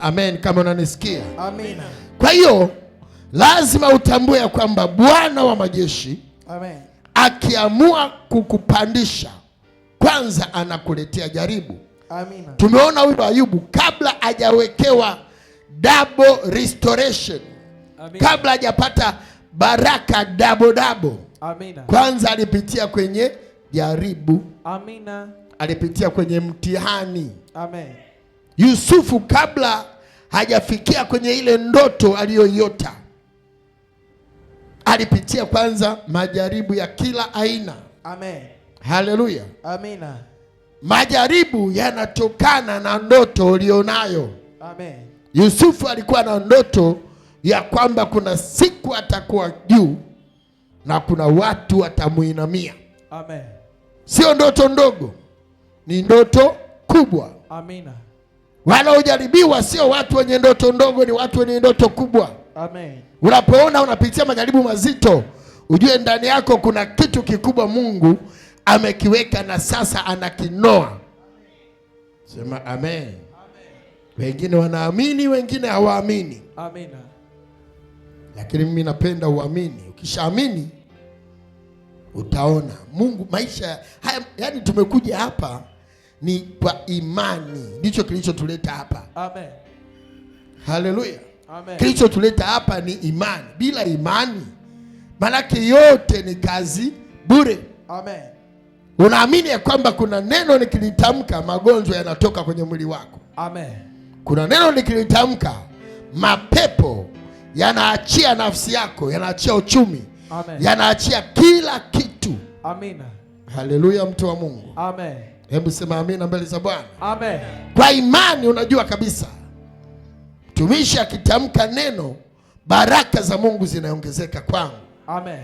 Amen, kama unanisikia. Amina. Kwa hiyo lazima utambue ya kwamba Bwana wa majeshi, amen, akiamua kukupandisha, kwanza anakuletea jaribu. Amina. Tumeona huyu Ayubu kabla hajawekewa double restoration, amina, kabla hajapata baraka double, amina, kwanza alipitia kwenye jaribu, amina, alipitia kwenye mtihani. Amen. Yusufu kabla hajafikia kwenye ile ndoto aliyoiota, alipitia kwanza majaribu ya kila aina. Amen. Haleluya. Amina. Majaribu yanatokana na ndoto ulionayo. Amen. Yusufu alikuwa na ndoto ya kwamba kuna siku atakuwa juu na kuna watu watamuinamia. Amen. Sio ndoto ndogo, ni ndoto kubwa. Amina. Wanaojaribiwa sio watu wenye ndoto ndogo, ni watu wenye ndoto kubwa. Amen. Unapoona unapitia majaribu mazito, ujue ndani yako kuna kitu kikubwa Mungu amekiweka na sasa anakinoa. Sema amen. Amen. Wengine wanaamini, wengine hawaamini. Amina. Lakini mimi napenda uamini. Ukishaamini utaona Mungu. Maisha haya, yani tumekuja hapa ni kwa imani. Ndicho kilichotuleta hapa. Amen. Haleluya. Amen. Kilichotuleta hapa ni imani. Bila imani malaki yote ni kazi bure. Amen. Unaamini ya kwamba kuna neno nikilitamka magonjwa yanatoka kwenye mwili wako. Amen. Kuna neno nikilitamka mapepo yanaachia nafsi yako, yanaachia uchumi. Amen. Yanaachia kila kitu. Amina. Haleluya, mtu wa Mungu. Amen. Hebu sema amina mbele za Bwana. Amen. Kwa imani unajua kabisa mtumishi akitamka neno, baraka za Mungu zinaongezeka kwangu. Amen.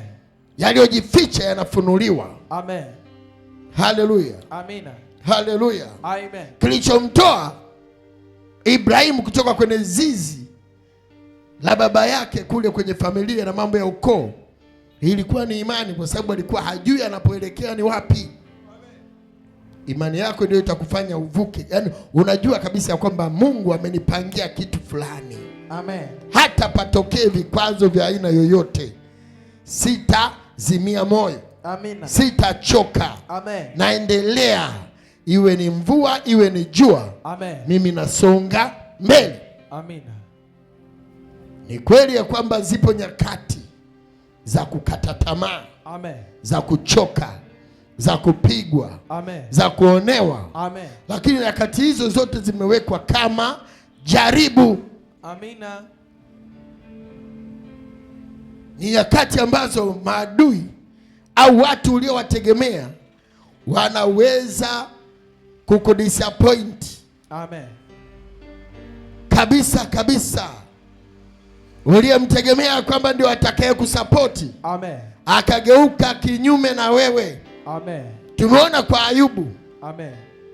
Yaliyojificha yanafunuliwa. Amen. Haleluya. Amina. Haleluya. Amen. Kilichomtoa Ibrahimu kutoka kwenye zizi la baba yake kule kwenye familia na mambo ya ukoo, ilikuwa ni imani, kwa sababu alikuwa hajui anapoelekea ni wapi. Imani yako ndio itakufanya uvuke. Yaani unajua kabisa ya kwamba Mungu amenipangia kitu fulani. Amen. Hata patokee vikwazo vya aina yoyote, sitazimia moyo. Amina. Sitachoka. Amen. Naendelea, iwe ni mvua iwe ni jua. Amen. Mimi nasonga mbele. Amina. Ni kweli ya kwamba zipo nyakati za kukata tamaa. Amen. Za kuchoka, za kupigwa. Amen. Za kuonewa. Amen. Lakini nyakati hizo zote zimewekwa kama jaribu. Amina. Ni nyakati ambazo maadui au watu uliowategemea wanaweza kukudisappoint. Amen. Kabisa kabisa. Uliyemtegemea kwamba ndio atakaye kusapoti, amen, akageuka kinyume na wewe. Amen. Tumeona kwa Ayubu. Amen.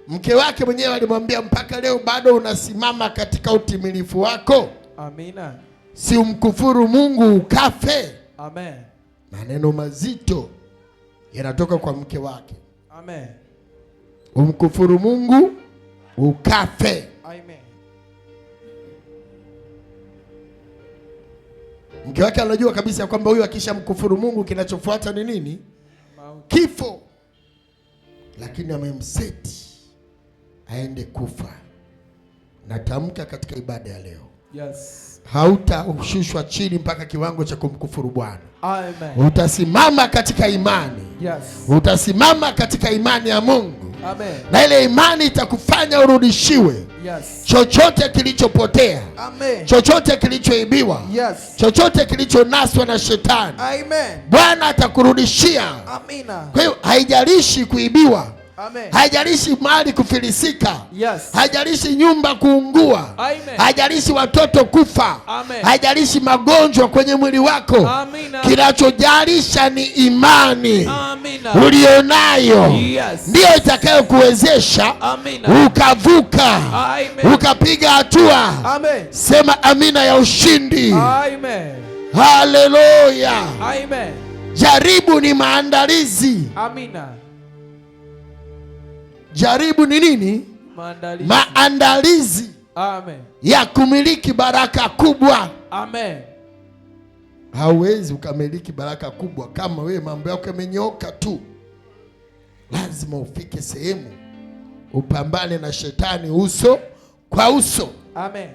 Mke wake mwenyewe alimwambia, mpaka leo bado unasimama katika utimilifu wako. Amina. Si umkufuru Mungu ukafe. Amen. Maneno mazito yanatoka kwa mke wake. Amen. Umkufuru Mungu ukafe. Amen. Mke wake anajua kabisa kwamba huyu akishamkufuru Mungu kinachofuata ni nini? Kifo. Lakini amemseti aende kufa. Natamka katika ibada ya leo, yes, hautashushwa chini mpaka kiwango cha kumkufuru Bwana. Amen. Utasimama katika imani. Yes. Utasimama katika imani ya Mungu. Amen. Na ile imani itakufanya urudishiwe. Yes. Chochote kilichopotea. Amen. Chochote kilichoibiwa. Yes. Chochote kilichonaswa na shetani. Amen. Bwana atakurudishia. Amina. Kwa hiyo haijalishi kuibiwa. Amen. Haijalishi mali kufilisika. Yes. Haijalishi nyumba kuungua. Amen. Haijalishi watoto kufa. Amen. Haijalishi magonjwa kwenye mwili wako. Amina. Kinachojalisha ni imani. Amina. Ulionayo. Yes. Ndio itakayokuwezesha ukavuka. Amen. Ukapiga hatua. Amen. Sema amina ya ushindi. Amen. Haleluya. Amen. Jaribu ni maandalizi. Amina. Jaribu ni nini? Maandalizi. Maandalizi. Amen. ya kumiliki baraka kubwa. Amen. Hauwezi ukamiliki baraka kubwa kama wewe mambo yako yamenyooka tu. Lazima ufike sehemu upambane na shetani uso kwa uso. Amen.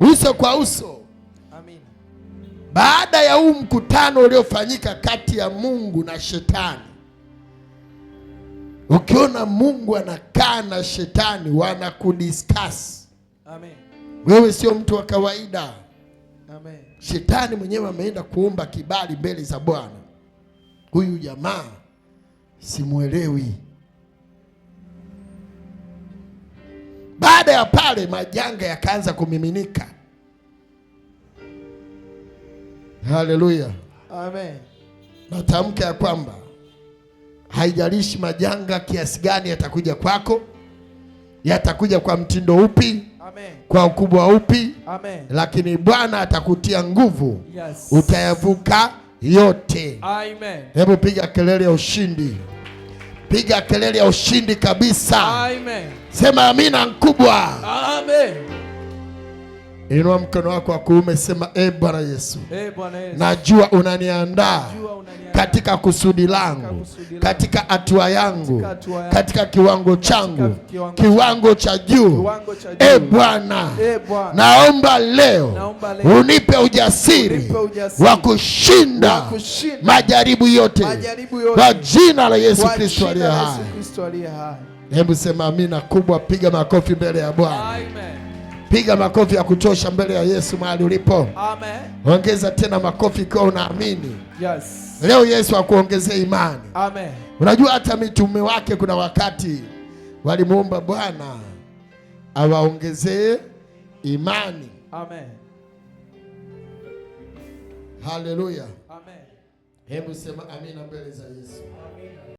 Uso kwa uso. Amen. Baada ya huu mkutano uliofanyika kati ya Mungu na shetani, ukiona Mungu anakaa na shetani wanakudiscuss. Amen. Wewe sio mtu wa kawaida. Amen. Shetani mwenyewe ameenda kuomba kibali mbele za Bwana. Huyu jamaa simuelewi. Baada ya pale majanga yakaanza kumiminika. Haleluya. Amen. Natamka ya kwamba haijalishi majanga kiasi gani yatakuja kwako, yatakuja kwa mtindo upi, amen, kwa ukubwa upi, amen, lakini Bwana atakutia nguvu. Yes. Utayavuka yote. Amen. Hebu piga kelele ya ushindi. Piga kelele ya ushindi kabisa. Amen. Sema amina kubwa. Amen. Inua mkono wako wa kuume, sema Bwana Yesu. Bwana Yesu. Najua unaniandaa katika kusudi langu, katika hatua yangu, katika kiwango changu, kiwango cha juu. Bwana, naomba leo unipe ujasiri wa kushinda majaribu yote kwa jina la Yesu Kristo aliye hai. Hebu sema amina kubwa. Piga makofi mbele ya Bwana. Amen. Piga makofi ya kutosha mbele ya Yesu mahali ulipo. Amen. Ongeza tena makofi kwa unaamini. Yes. Leo Yesu akuongezee imani. Amen. Unajua hata mitume wake kuna wakati walimuomba Bwana awaongezee imani. Amen. Haleluya. Amen. Hebu sema amina mbele za Yesu. Amen.